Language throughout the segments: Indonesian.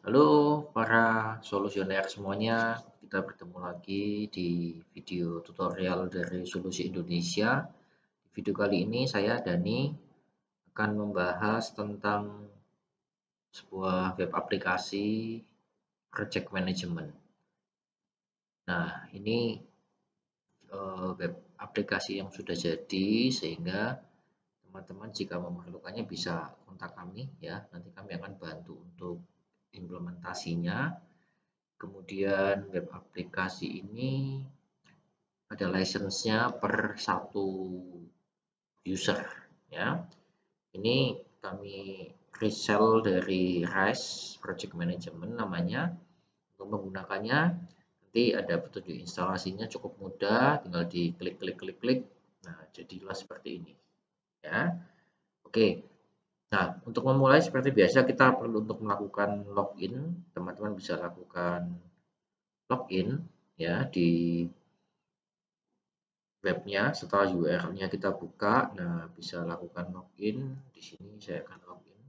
Halo para solusioner semuanya, kita bertemu lagi di video tutorial dari Solusi Indonesia. Di video kali ini saya Dani akan membahas tentang sebuah web aplikasi project management. Nah, ini web aplikasi yang sudah jadi sehingga teman-teman jika memerlukannya bisa kontak kami ya. Nanti kami akan bantu untuk implementasinya. Kemudian web aplikasi ini ada license-nya per satu user ya. Ini kami resell dari RISE Project Management namanya. Untuk menggunakannya nanti ada petunjuk instalasinya cukup mudah, tinggal diklik. Nah, jadilah seperti ini ya. Oke. Nah, untuk memulai seperti biasa kita perlu untuk melakukan login. Teman-teman bisa lakukan login ya di webnya. Setelah URL-nya kita buka, nah bisa lakukan login. Di sini saya akan login.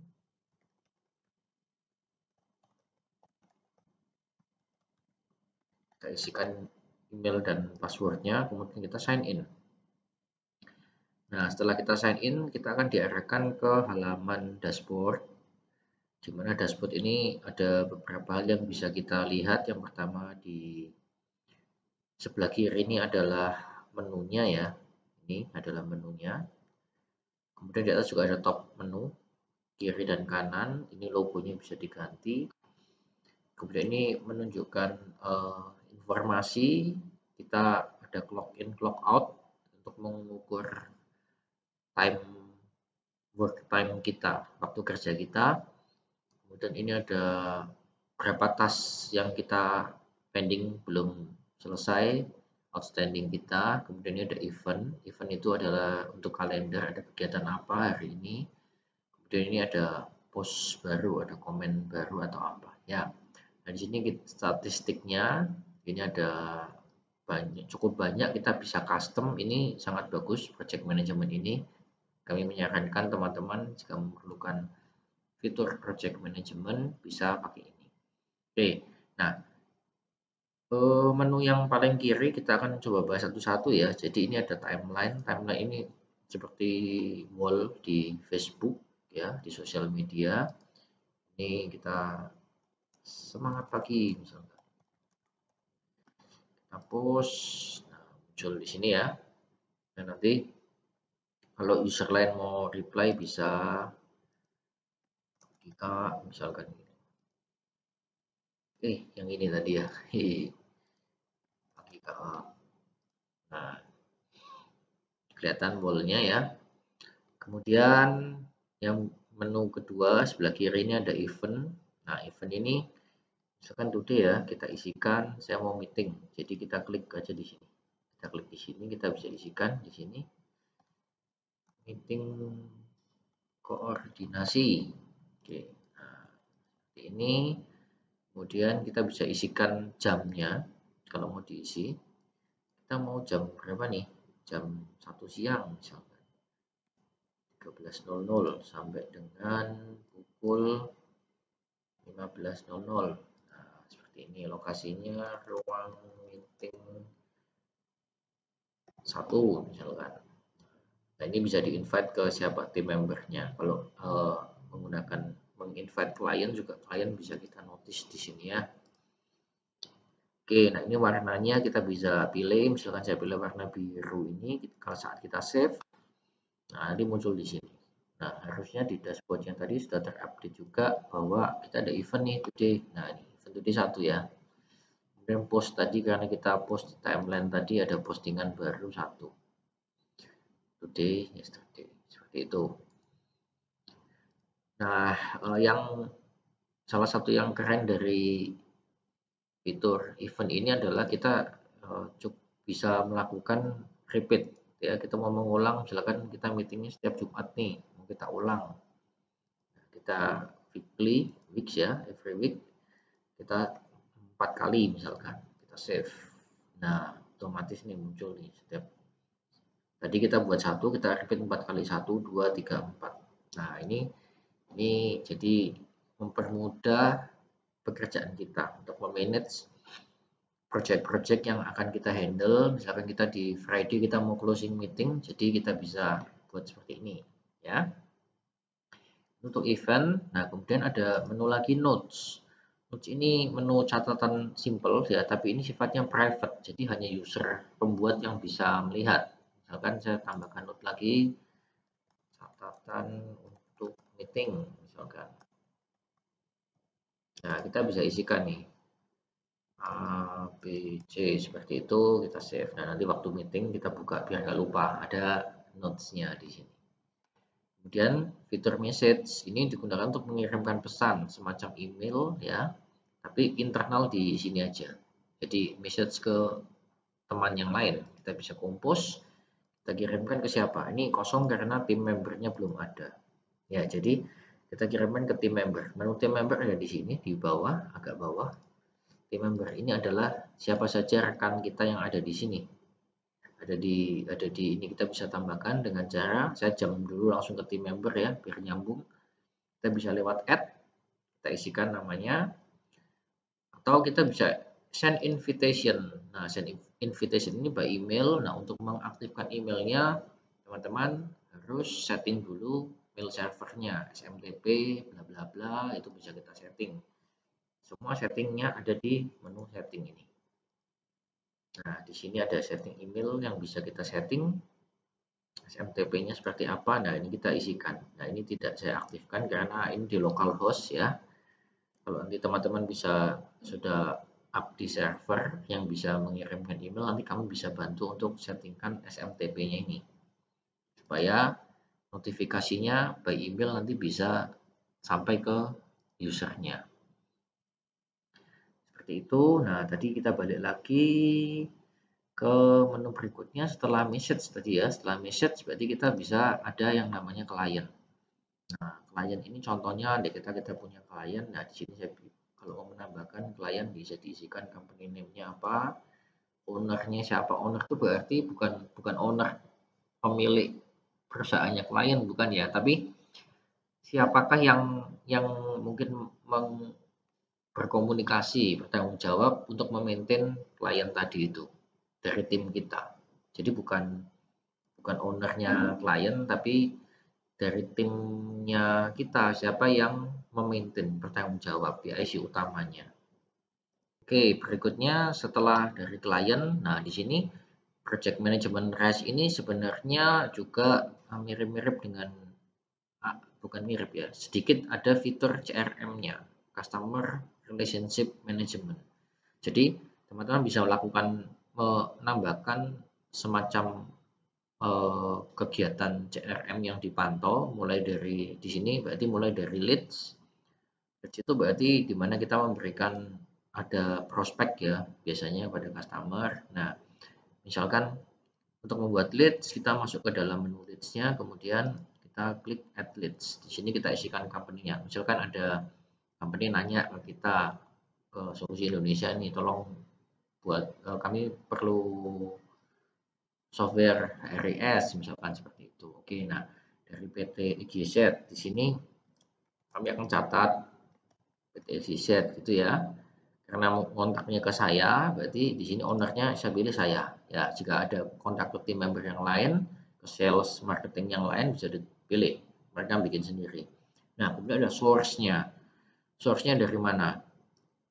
Kita isikan email dan passwordnya, kemudian kita sign in. Nah, setelah kita sign in, kita akan diarahkan ke halaman dashboard. Di mana dashboard ini ada beberapa hal yang bisa kita lihat. Yang pertama di sebelah kiri ini adalah menunya ya. Ini adalah menunya. Kemudian di atas juga ada top menu, kiri dan kanan. Ini logonya bisa diganti. Kemudian ini menunjukkan informasi kita ada clock in, clock out untuk mengukur time work time kita, waktu kerja kita. Kemudian ini ada berapa task yang kita pending belum selesai, outstanding kita. Kemudian ini ada event. Event itu adalah untuk kalender, ada kegiatan apa hari ini. Kemudian ini ada post baru, ada komen baru atau apa ya. Nah, di sini statistiknya ini ada cukup banyak, kita bisa custom. Ini sangat bagus project management ini. Kami menyarankan teman-teman jika memerlukan fitur project management bisa pakai ini. Oke, nah menu yang paling kiri kita akan coba bahas satu-satu ya. Jadi ini ada timeline. Timeline ini seperti wall di Facebook ya, di sosial media. Ini kita semangat pagi misalnya. Kita post, nah, muncul di sini ya. Dan nanti kalau user lain mau reply bisa kita misalkan yang ini tadi ya. Pagi Kak. Nah, kelihatan wall-nya ya. Kemudian yang menu kedua sebelah kiri ini ada event. Nah, event ini misalkan today ya, kita isikan saya mau meeting. Jadi kita klik aja di sini. Kita klik di sini, kita bisa isikan di sini. Meeting koordinasi. Oke. Nah, seperti ini. Kemudian kita bisa isikan jamnya kalau mau diisi. Kita mau jam berapa nih? Jam 1 siang misalkan. 13.00 sampai dengan pukul 15.00. Nah, seperti ini lokasinya ruang meeting 1 misalkan. Nah, ini bisa di-invite ke siapa tim membernya. Kalau menggunakan menginvite klien juga klien bisa kita notice di sini ya. Oke, nah ini warnanya kita bisa pilih. Misalkan saya pilih warna biru ini kalau saat kita save. Nah, nanti muncul di sini. Nah, harusnya di dashboard yang tadi sudah terupdate juga bahwa kita ada event nih today. Nah, ini event today 1 ya. Kemudian post tadi karena kita post timeline tadi ada postingan baru 1. Today, yesterday. Seperti itu. Nah, yang salah satu yang keren dari fitur event ini adalah kita bisa melakukan repeat ya. Kita mau mengulang, misalkan kita meetingnya setiap Jumat nih, mau kita ulang. Kita weeks ya, every week kita 4 kali misalkan kita save. Nah, otomatis nih muncul nih setiap tadi kita buat 1, kita repeat 4 kali, 1 2 3 4. Nah, ini jadi mempermudah pekerjaan kita untuk memanage project-project yang akan kita handle. Misalkan kita di Friday kita mau closing meeting, jadi kita bisa buat seperti ini ya. Untuk event, nah kemudian ada menu lagi notes. Notes ini menu catatan simple ya, tapi ini sifatnya private, jadi hanya user pembuat yang bisa melihat. Misalkan saya tambahkan note lagi, catatan untuk meeting misalkan. Nah, kita bisa isikan nih A, B, C seperti itu, kita save. Nah, nanti waktu meeting kita buka biar nggak lupa, ada notes-nya di sini. Kemudian fitur message ini digunakan untuk mengirimkan pesan semacam email ya, tapi internal di sini aja. Jadi message ke teman yang lain kita bisa compose, kita kirimkan ke siapa? Ini kosong karena tim membernya belum ada. Ya, jadi kita kirimkan ke tim member. Menu tim member ada di sini di bawah, agak bawah. Tim member ini adalah siapa saja rekan kita yang ada di sini. Ada di ini kita bisa tambahkan dengan cara saya jam dulu langsung ke tim member ya biar nyambung. Kita bisa lewat add, kita isikan namanya, atau kita bisa send invitation. Nah, send invitation ini by email. Nah, untuk mengaktifkan emailnya teman-teman harus setting dulu mail servernya, SMTP bla bla bla, itu bisa kita setting. Semua settingnya ada di menu setting ini. Nah, di sini ada setting email yang bisa kita setting. SMTP-nya seperti apa? Nah, ini kita isikan. Nah, ini tidak saya aktifkan karena ini di localhost ya. Kalau nanti teman-teman bisa sudah up di server yang bisa mengirimkan email, nanti kamu bisa bantu untuk settingkan SMTP-nya ini. Supaya notifikasinya by email nanti bisa sampai ke usernya. Seperti itu. Nah, tadi kita balik lagi ke menu berikutnya setelah message tadi ya. Setelah message berarti kita bisa ada yang namanya klien. Nah, klien ini contohnya kita punya klien. Nah, di sini saya kalau mau menambahkan klien bisa diisikan company name-nya apa, owner-nya siapa. Owner itu berarti bukan owner pemilik perusahaannya klien bukan ya, tapi siapakah yang mungkin berkomunikasi, bertanggung jawab untuk memaintain klien tadi itu dari tim kita. Jadi bukan ownernya klien, tapi dari timnya kita siapa yang memaintain bertanggung jawab PIC utamanya. Oke, berikutnya setelah dari klien, nah di sini project management REST ini sebenarnya juga mirip-mirip dengan bukan mirip ya, sedikit ada fitur CRM-nya, Customer Relationship Management. Jadi teman-teman bisa melakukan menambahkan semacam kegiatan CRM yang dipantau mulai dari di sini berarti mulai dari leads. Leads itu berarti di mana kita memberikan ada prospek ya biasanya pada customer. Nah, misalkan untuk membuat leads kita masuk ke dalam menu leads-nya, kemudian kita klik add leads. Di sini kita isikan company-nya. Misalkan ada company nanya ke kita ke Solusi Indonesia nih, tolong buat kami perlu software HRIS misalkan seperti itu. Oke, nah dari PT IGZ di sini kami akan catat PT IGZ gitu ya. Karena kontaknya ke saya, berarti di sini ownernya saya pilih saya. Ya, jika ada kontak ke tim member yang lain, ke sales marketing yang lain bisa dipilih. Mereka bikin sendiri. Nah, kemudian ada source-nya. Source-nya dari mana?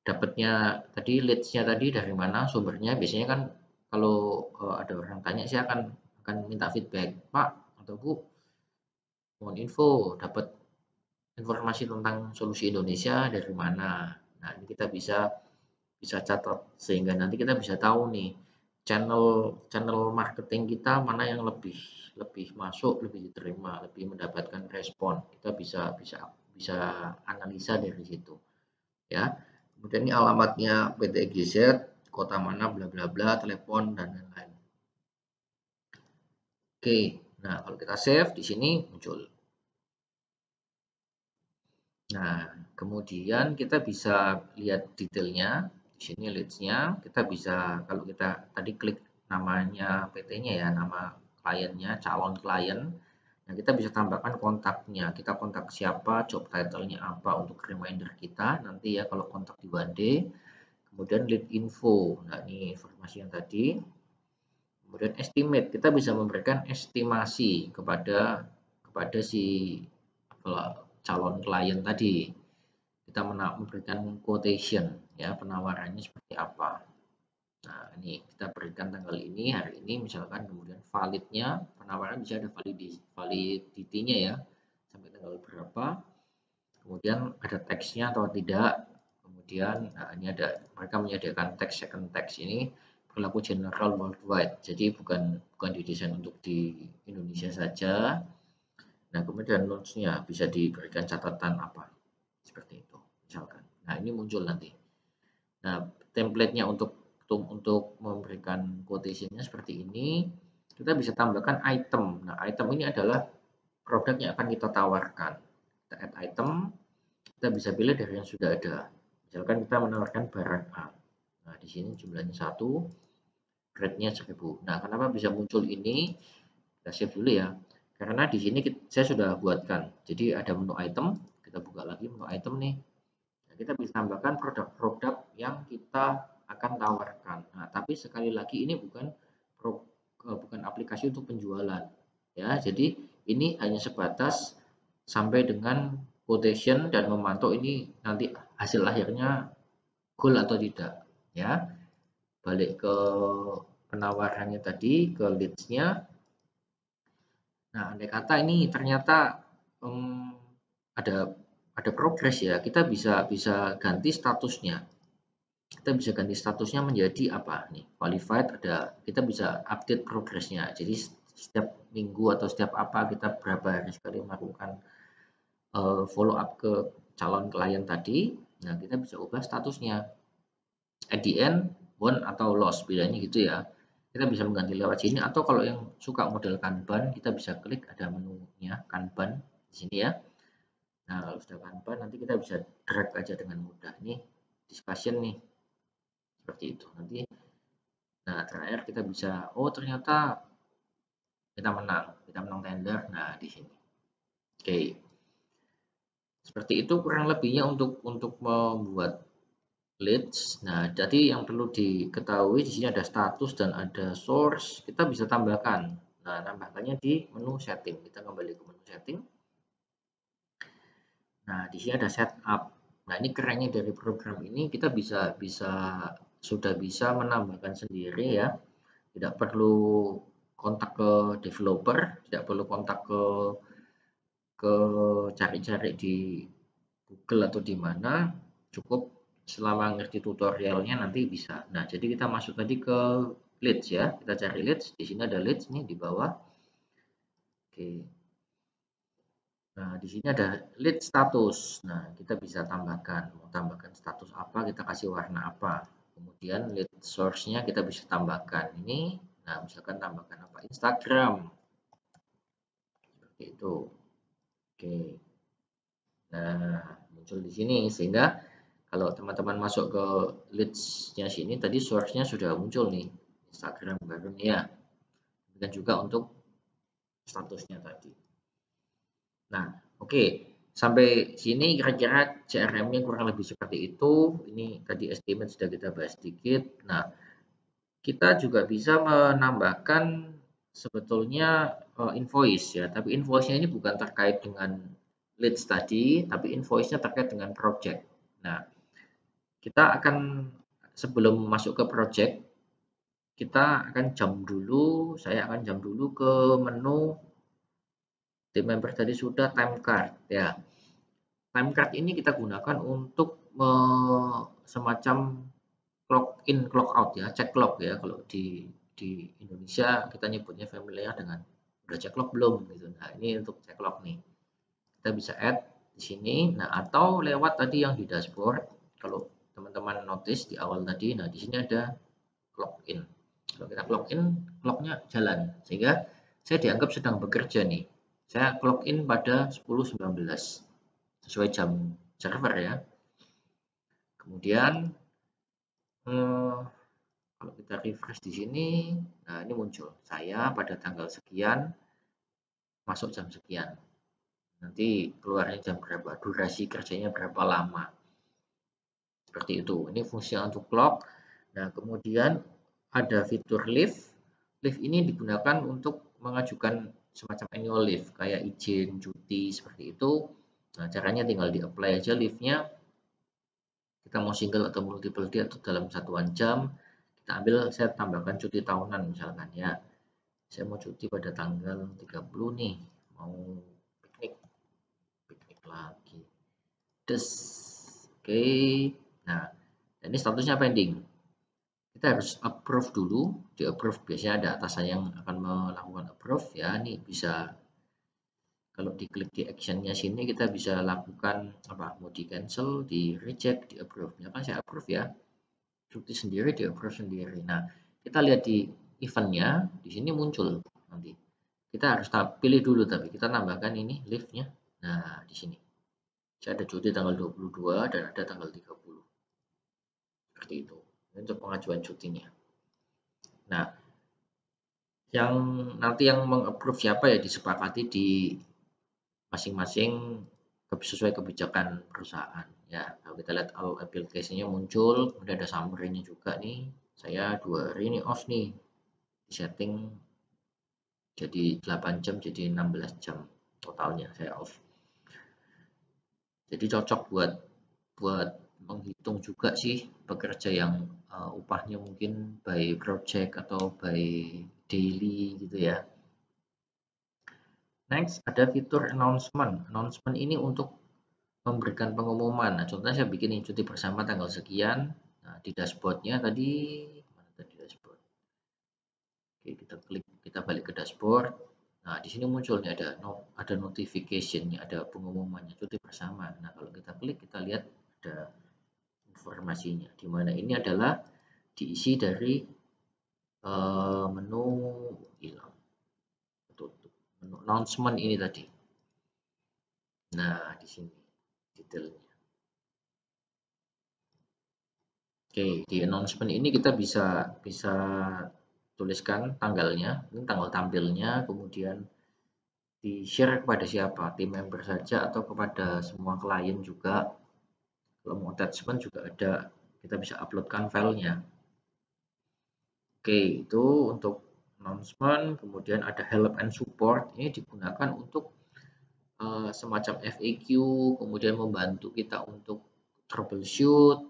Dapatnya tadi leads-nya tadi dari mana? Sumbernya biasanya kan kalau ada orang tanya saya akan minta feedback, Pak atau Bu, mohon info, dapat informasi tentang Solusi Indonesia dari mana. Nah, ini kita bisa catat sehingga nanti kita bisa tahu nih channel marketing kita mana yang lebih masuk, lebih diterima, lebih mendapatkan respon. Kita bisa analisa dari situ ya. Kemudian ini alamatnya PT GZ, kota mana bla bla bla, telepon dan lain-lain. Oke, nah kalau kita save di sini muncul. Nah, kemudian kita bisa lihat detailnya. Di sini leads-nya, kita bisa kalau kita tadi klik namanya PT-nya ya, nama kliennya, calon klien. Nah, kita bisa tambahkan kontaknya. Kita kontak siapa, job title-nya apa untuk reminder kita nanti ya kalau kontak di one day. Kemudian lead info. Nah, ini informasi yang tadi. Kemudian estimate, kita bisa memberikan estimasi kepada si calon klien tadi. Kita memberikan quotation ya, penawarannya seperti apa. Nah, ini kita berikan tanggal ini, hari ini misalkan, kemudian validnya, penawaran bisa ada validity-nya ya, sampai tanggal berapa. Kemudian ada teksnya atau tidak. Kemudian nah ini ada, mereka menyediakan teks, second text ini berlaku general worldwide. Jadi bukan didesain untuk di Indonesia saja. Nah, kemudian notes-nya bisa diberikan catatan apa. Seperti itu misalkan. Nah, ini muncul nanti. Nah, template-nya untuk memberikan quotation-nya seperti ini. Kita bisa tambahkan item. Nah, item ini adalah produk yang akan kita tawarkan. Kita add item, kita bisa pilih dari yang sudah ada. Misalkan kita menawarkan barang A. Nah, di sini jumlahnya 1, rate-nya 1000. Nah, kenapa bisa muncul ini? Kita save dulu ya. Karena di sini saya sudah buatkan. Jadi ada menu item, kita buka lagi menu item nih. Nah, kita bisa tambahkan produk-produk yang kita akan tawarkan. Nah, tapi sekali lagi ini bukan aplikasi untuk penjualan. Ya, jadi ini hanya sebatas sampai dengan quotation dan memantau ini nanti hasil akhirnya goal atau tidak. Ya, balik ke penawarannya tadi, ke leads-nya. Nah, andai kata ini ternyata ada progres ya, kita bisa ganti statusnya. Kita bisa ganti statusnya menjadi apa nih? Qualified, ada, kita bisa update progresnya. Jadi setiap minggu atau setiap apa kita berapa hari sekali melakukan follow up ke calon klien tadi. Nah, kita bisa ubah statusnya. At the end, won atau loss, bedanya gitu ya. Kita bisa mengganti lewat sini, atau kalau yang suka model Kanban, kita bisa klik ada menunya Kanban di sini ya. Nah, kalau sudah Kanban nanti kita bisa drag aja dengan mudah. Nih discussion nih. Seperti itu. Nanti nah, terakhir kita bisa, oh ternyata kita menang tender. Nah, di sini. Oke. Seperti itu kurang lebihnya untuk membuat leads. Nah, jadi yang perlu diketahui di sini ada status dan ada source. Kita bisa tambahkan. Nah, tambahkannya di menu setting. Kita kembali ke menu setting. Nah, di sini ada setup. Nah, ini kerennya dari program ini, kita sudah bisa menambahkan sendiri ya. Tidak perlu kontak ke developer, tidak perlu kontak ke cari-cari di Google atau di mana, cukup selama ngerti tutorialnya nanti bisa. Nah, jadi kita masuk tadi ke leads ya. Kita cari leads, di sini ada leads nih di bawah. Oke. Nah, di sini ada lead status. Nah, kita bisa tambahkan, mau tambahkan status apa, kita kasih warna apa. Kemudian lead source-nya kita bisa tambahkan ini. Nah, misalkan tambahkan apa? Instagram. Seperti itu. Oke. Nah, muncul di sini sehingga kalau teman-teman masuk ke leads-nya sini, tadi source-nya sudah muncul nih, Instagram baru nih ya. Dan juga untuk statusnya tadi. Nah, oke. Sampai sini kira-kira CRM-nya kurang lebih seperti itu. Ini tadi estimate sudah kita bahas sedikit. Nah, kita juga bisa menambahkan sebetulnya invoice ya, tapi invoice-nya ini bukan terkait dengan leads tadi, tapi invoice-nya terkait dengan project. Nah, kita akan sebelum masuk ke project, kita akan saya akan jump dulu ke menu team member tadi sudah time card ya. Time card ini kita gunakan untuk semacam clock in clock out ya, cek clock ya. Kalau di Indonesia kita nyebutnya familiar dengan udah cek clock belum gitu. Nah, ini untuk cek clock nih. Kita bisa add di sini. Nah, atau lewat tadi yang di dashboard. Kalau teman-teman notice di awal tadi, nah di sini ada clock in. Kalau kita clock in, clocknya jalan. Sehingga saya dianggap sedang bekerja nih. Saya clock in pada 10.19 sesuai jam server ya. Kemudian kalau kita refresh di sini, nah ini muncul saya pada tanggal sekian masuk jam sekian. Nanti keluarnya jam berapa, durasi kerjanya berapa lama. Seperti itu. Ini fungsi untuk clock. Nah, kemudian ada fitur leave. Leave ini digunakan untuk mengajukan semacam annual leave, kayak izin, cuti, seperti itu. Nah, caranya tinggal di-apply aja leave-nya. Kita mau single atau multiple day atau dalam satuan jam. Kita ambil, saya tambahkan cuti tahunan misalkan ya. Saya mau cuti pada tanggal 30 nih. Mau piknik. Piknik lagi. Des. Oke. Nah, ini statusnya pending. Kita harus approve dulu. Di approve biasanya ada atasan yang akan melakukan approve ya. Ini bisa kalau diklik di actionnya sini kita bisa lakukan apa? Mau di cancel, di reject, di approve. Ya kan saya approve ya. Cuti sendiri di approve sendiri. Nah, kita lihat di eventnya di sini muncul nanti. Kita harus pilih dulu tapi kita tambahkan ini leave-nya. Nah, di sini. Saya ada cuti tanggal 22 dan ada tanggal 30. Seperti itu. Ini untuk pengajuan cutinya. Nah, yang nanti yang mengapprove siapa ya disepakati di masing-masing sesuai kebijakan perusahaan. Ya, kalau kita lihat all application-nya muncul, kemudian ada summary-nya juga nih. Saya 2 hari ini off nih. Di setting jadi 8 jam jadi 16 jam totalnya saya off. Jadi cocok buat buat menghitung juga sih pekerja yang upahnya mungkin by project atau by daily gitu ya. Next ada fitur announcement. Announcement ini untuk memberikan pengumuman. Nah, contohnya saya bikin cuti bersama tanggal sekian. Nah, di dashboardnya tadi mana tadi dashboard? Oke, kita klik, kita balik ke dashboard. Nah, di sini muncul nih ada notification-nya, ada pengumumannya cuti bersama. Nah, kalau kita klik, kita lihat ada informasinya. Di mana ini adalah diisi dari menu hilang, menu announcement ini tadi. Nah, di sini detailnya. Oke, di announcement ini kita bisa tuliskan tanggalnya, ini tanggal tampilnya, kemudian di-share kepada siapa, tim member saja atau kepada semua klien juga. Kalau mau attachment juga ada, kita bisa uploadkan filenya. Oke, itu untuk announcement, kemudian ada help and support, ini digunakan untuk semacam FAQ, kemudian membantu kita untuk troubleshoot,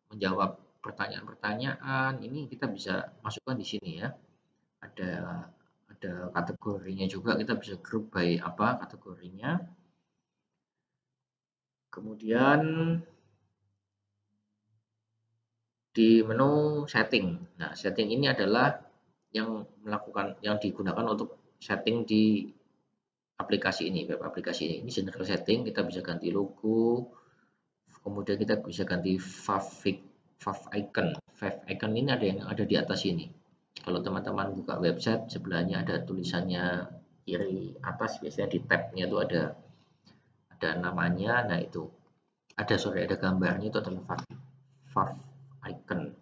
menjawab pertanyaan-pertanyaan. Ini kita bisa masukkan di sini ya. Ada kategorinya juga, kita bisa group by apa kategorinya. Kemudian di menu setting. Nah, setting ini adalah yang digunakan untuk setting di aplikasi ini, web aplikasi ini. Ini general setting, kita bisa ganti logo, kemudian kita bisa ganti fav icon. Fav icon ini ada yang ada di atas ini. Kalau teman-teman buka website, sebelahnya ada tulisannya kiri atas, biasanya di tab-nya itu ada namanya. Nah, itu ada gambarnya, itu adalah fav icon.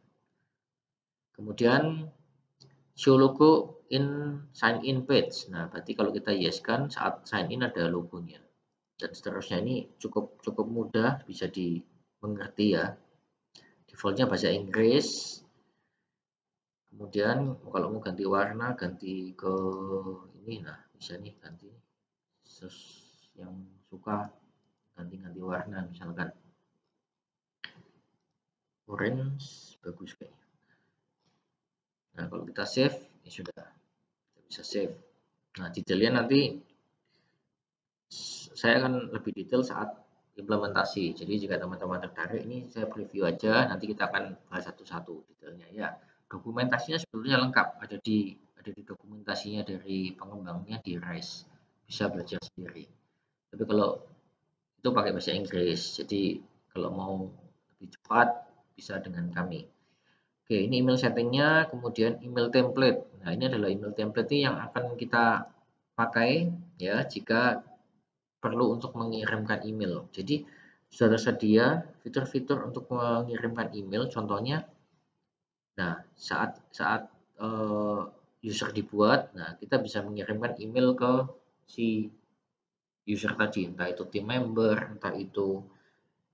Kemudian show logo in sign in page. Nah, berarti kalau kita yes kan saat sign in ada logonya. Dan seterusnya, ini cukup mudah, bisa dimengerti ya. Defaultnya bahasa Inggris. Kemudian kalau mau ganti warna, ganti ke ini, nah bisa nih ganti yang suka ganti warna, misalkan orange bagus kayaknya. Nah, kalau kita save ya sudah, kita bisa save. Nah, detailnya nanti saya akan lebih detail saat implementasi. Jadi jika teman-teman tertarik, ini saya preview aja, nanti kita akan bahas satu-satu detailnya ya. Dokumentasinya sebetulnya lengkap, ada di dokumentasinya dari pengembangnya di RISE, bisa belajar sendiri. Tapi kalau itu pakai bahasa Inggris, jadi kalau mau lebih cepat bisa dengan kami. Oke, ini email settingnya, kemudian email template. Nah, ini adalah email template yang akan kita pakai ya jika perlu untuk mengirimkan email. Jadi sudah tersedia fitur-fitur untuk mengirimkan email. Contohnya, nah saat user dibuat, nah kita bisa mengirimkan email ke si user tadi, entah itu team member, entah itu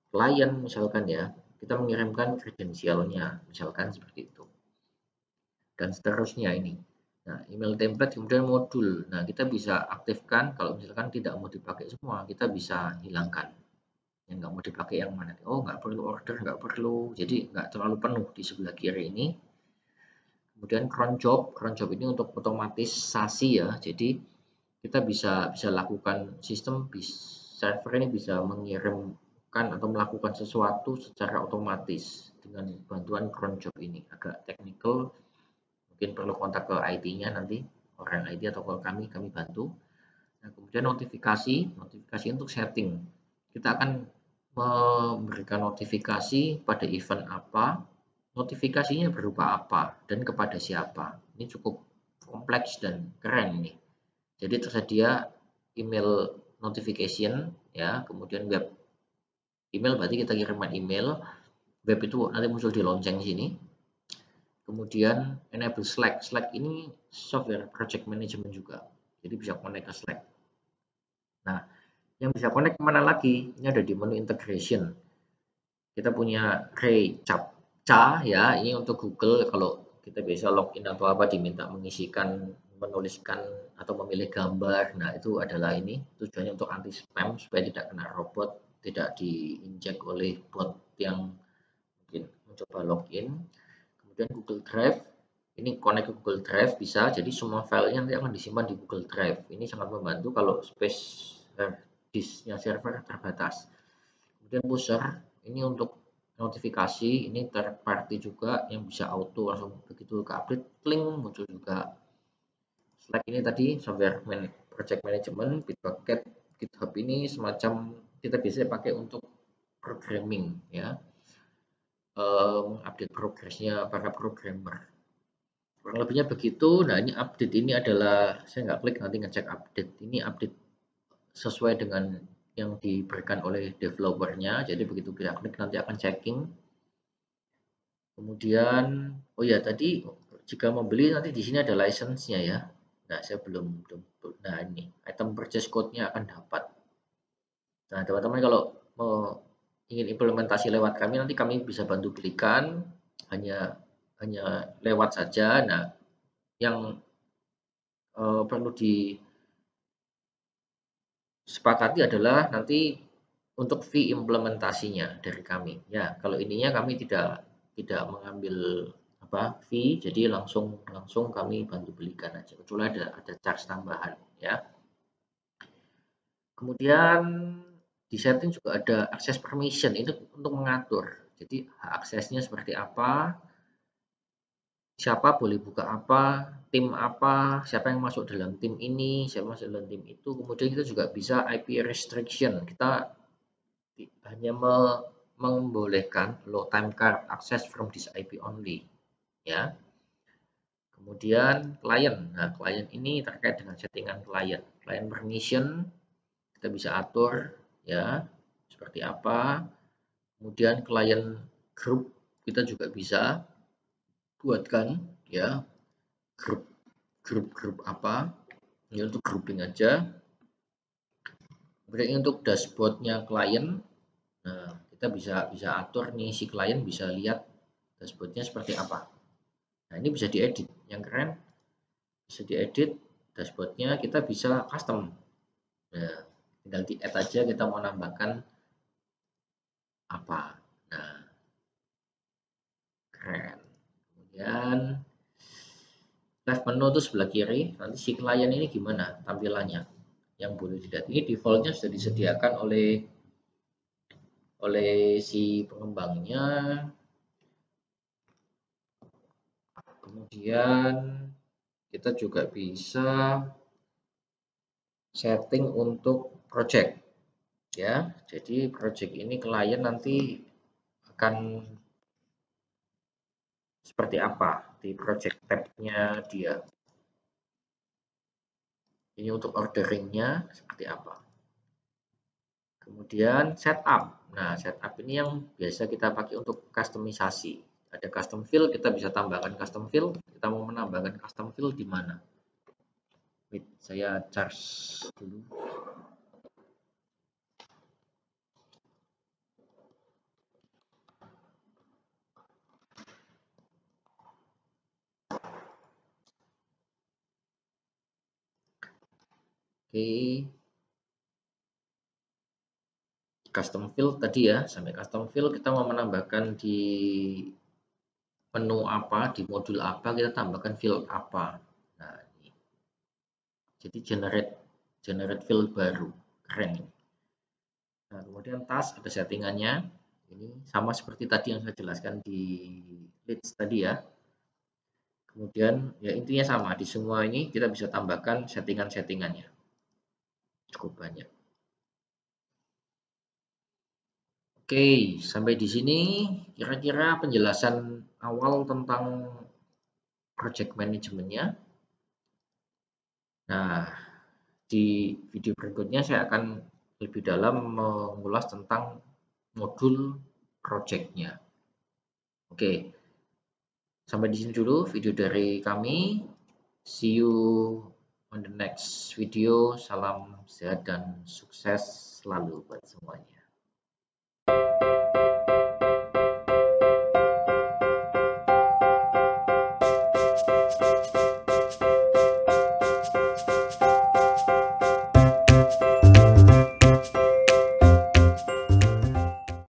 klien misalkan ya, kita mengirimkan kredensialnya, misalkan seperti itu. Dan seterusnya ini. Nah, email template kemudian modul. Nah, kita bisa aktifkan kalau misalkan tidak mau dipakai semua, kita bisa hilangkan. Yang nggak mau dipakai yang mana? Oh, nggak perlu order, nggak perlu. Jadi nggak terlalu penuh di sebelah kiri ini. Kemudian cron job ini untuk otomatisasi ya. Jadi kita bisa lakukan sistem server ini bisa mengirimkan atau melakukan sesuatu secara otomatis dengan bantuan cron job ini. Agak teknikal, mungkin perlu kontak ke IT-nya nanti, orang IT atau ke kami bantu. Nah, kemudian notifikasi untuk setting. Kita akan memberikan notifikasi pada event apa, notifikasinya berupa apa, dan kepada siapa. Ini cukup kompleks dan keren nih. Jadi tersedia email notification ya, kemudian web email berarti kita kirimkan email, web itu nanti muncul di lonceng sini. Kemudian enable Slack. Slack ini software project management juga. Jadi bisa connect ke Slack. Nah, yang bisa connect kemana lagi? Ini ada di menu integration. Kita punya CAPTCHA ya, ini untuk Google kalau kita bisa login atau apa diminta menuliskan atau memilih gambar. Nah, itu adalah ini tujuannya untuk anti spam supaya tidak kena robot, tidak diinjek oleh bot yang mungkin mencoba login. Kemudian Google Drive, ini connect ke Google Drive bisa, jadi semua filenya nanti akan disimpan di Google Drive. Ini sangat membantu kalau space disknya server terbatas. Kemudian pusher, ini untuk notifikasi, ini third party juga yang bisa auto langsung begitu ke update, link muncul juga. Slack ini tadi software project management, Bitbucket, GitHub ini semacam kita bisa pakai untuk programming ya. Update progresnya para programmer. Kurang lebihnya begitu. Nah, ini update ini adalah saya nggak klik nanti ngecek update. Ini update sesuai dengan yang diberikan oleh developernya. Jadi begitu kita klik nanti akan checking. Kemudian, oh ya tadi jika membeli nanti di sini ada license-nya ya. Nah, saya belum. Nah, ini item purchase code-nya akan dapat. Nah, teman-teman kalau mau ingin implementasi lewat kami nanti kami bisa bantu belikan, hanya lewat saja. Nah, yang perlu disepakati adalah nanti untuk fee implementasinya dari kami. Ya, kalau ininya kami tidak mengambil apa fee, jadi langsung kami bantu belikan aja. Kecuali ada charge tambahan ya. Kemudian di setting juga ada akses permission ini untuk mengatur. Jadi hak aksesnya seperti apa, siapa boleh buka apa, tim apa, siapa yang masuk dalam tim ini, siapa masuk dalam tim itu. Kemudian kita juga bisa IP restriction. Kita hanya membolehkan low time card access from this IP only. Ya. Kemudian klien. Nah, klien ini terkait dengan settingan klien. Klien permission kita bisa atur ya seperti apa. Kemudian klien group kita juga bisa buatkan ya grup apa ini untuk grouping aja. Kemudian untuk dashboardnya klien, nah kita bisa atur nih si klien bisa lihat dashboardnya seperti apa. Nah ini bisa diedit, yang keren bisa diedit dashboardnya, kita bisa custom. Nah tinggal di add aja kita mau nambahkan apa. Nah keren. Kemudian left menu itu sebelah kiri, nanti si klien ini gimana tampilannya yang boleh dilihat. Ini defaultnya sudah disediakan oleh si pengembangnya. Kemudian kita juga bisa setting untuk project ya. Jadi project ini klien nanti akan seperti apa di project tab-nya dia. Ini untuk orderingnya seperti apa. Kemudian setup. Nah, setup ini yang biasa kita pakai untuk customisasi. Ada custom field, kita bisa tambahkan custom field. Kita mau menambahkan custom field di mana? Wait, saya charge dulu. Oke, custom field tadi ya, sampai custom field kita mau menambahkan di menu apa, di modul apa, kita tambahkan field apa. Nah, ini. Jadi generate field baru, keren ini. Nah, kemudian task ada settingannya. Ini sama seperti tadi yang saya jelaskan di leads tadi ya. Kemudian ya intinya sama, di semua ini kita bisa tambahkan settingan-settingannya. Cukup banyak. Oke, sampai di sini kira-kira penjelasan awal tentang project manajemennya. Nah, di video berikutnya saya akan lebih dalam mengulas tentang modul project-nya. Oke, sampai di sini dulu video dari kami. See you on the next video. Salam sehat dan sukses selalu buat semuanya.